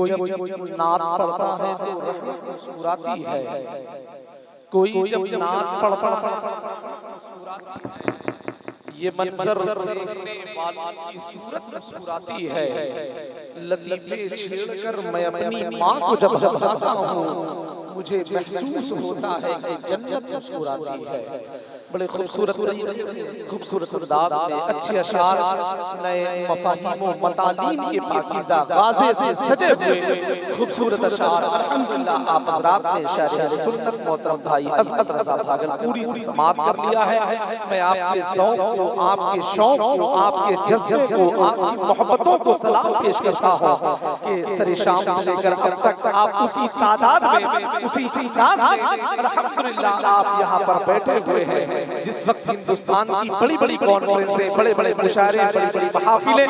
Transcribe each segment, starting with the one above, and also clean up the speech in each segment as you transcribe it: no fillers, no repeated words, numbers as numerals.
जब नात पढ़ता है तो रहमत मुस्कुराती है, कोई जब नात पढ़ता है मुस्कुराती है। ये मंजर देखने वालों की सूरत मुस्कुराती है। लतीफे छेड़कर मैं अपनी माँ को जब हंसाता हूँ, मुझे महसूस होता है कि जन्नत मुस्कुराती है। बड़े खूबसूरत तरीके से, खूबसूरत अंदाज में अच्छे अशार, नए मफाहिम व मतालीम के पाकीज़ा गाज़े से सजे हुए खूबसूरत अशार अल्हम्दुलिल्लाह आप हज़रात ने शायर सुन्नत मोहतरम भाई अज़मत रज़ा भागलपुरी से समाअत कर लिया है। मैं आपके ज़ौक़ को, आपके शौक़ को, आपके जज़्बे को, आपकी मोहब्बतों को सलाम पेश करता हूँ कि सरे शाम से लेकर अब तक आप उसी तादाद में, उसी अंदाज़ में अल्हम्दुलिल्लाह आप यहाँ पर बैठे हुए हैं। जिस वक्त हिंदुस्तान की बड़ी बड़ी कॉन्फ्रेंसें, बड़े बड़े मुशायरे, बड़ी बड़ी महफिलें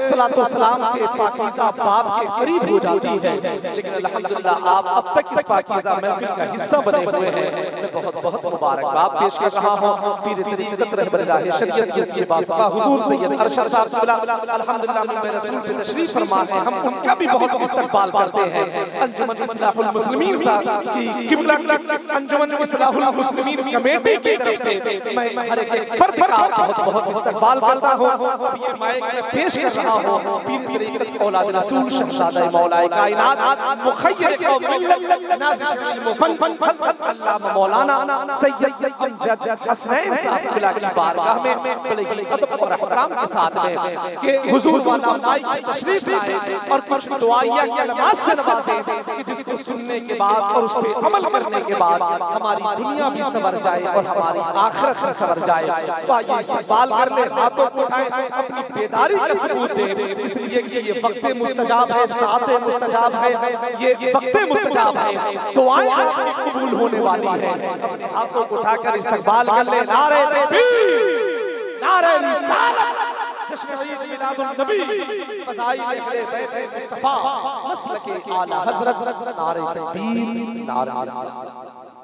सलातो सलाम के पाकीज़ा बाब के करीब हो जाती है, लेकिन अल्हम्दुलिल्लाह आप अब तक इस पाकीज़ा महफिल का हिस्सा बने हुए हैं। मैं बहुत बहुत मुबारकबाद पेश कर रहा हूँ पीर तरीक़त रहबर राह शरीयत सूफ़ी बासफ़ा हुज़ूर सैयद अरशद साहब क़िबला अल्हम्दुलिल्लाह मिंबर रसूल पे तशरीफ़ फरमा है। हम उनका भी बहुत इस्तक़बाल करते हैं। अंजुमन इस्लाहुल मुस्लिमीन साहब की क़िबला अंजुमन इस्लाहुल मुस्लिमीन कमेटी की तरफ से मैं हर एक फर्द का बहुत बहुत इस्तक़बाल करता हूँ। अब ये माइक में पेश कर रहा हूँ पीर तरीक़त औलाद रसूल शहज़ादा मौलाए कायनात मुख़य्यर कौम मिल्लत नाज़िश मुफ़न हज़रत अल्लामा मौलाना सैयद अमजद हसनैन साहब क़िबला की बारगाह में बड़े ही अदब और एहतराम के साथ में कि हुज़ूर वाला माइक में तशरीफ़ लाए और कुछ दुआइया कलमात से नवाज़े कि जिसको सुनने के बाद और उस पे अमल करने के बाद हमारी दुनिया भी संवर जाए और हमारी आखिरत भी संवर जाए। तो आइए इस्तक़बाल कर ले, हाथों को उठाएं, अपनी बेदारी का सबूत दें, इसलिए कि ये वक्त मुस्तजाब है, साथ मुस्तजाब है, ये वक्त मुस्तजाब है, दुआएं आपकी कबूल होने वाली है। अपने हाथों को उठाकर इस्तक़बाल कर ले। नारे तकबीर, नारे रिसालत, जश्न ईद मिलादुन नबी, फ़ज़ाइल अहले बैत मुस्तफ़ा, मसलके आला हज़रत, नारे तकबीर, नारे रिसालत।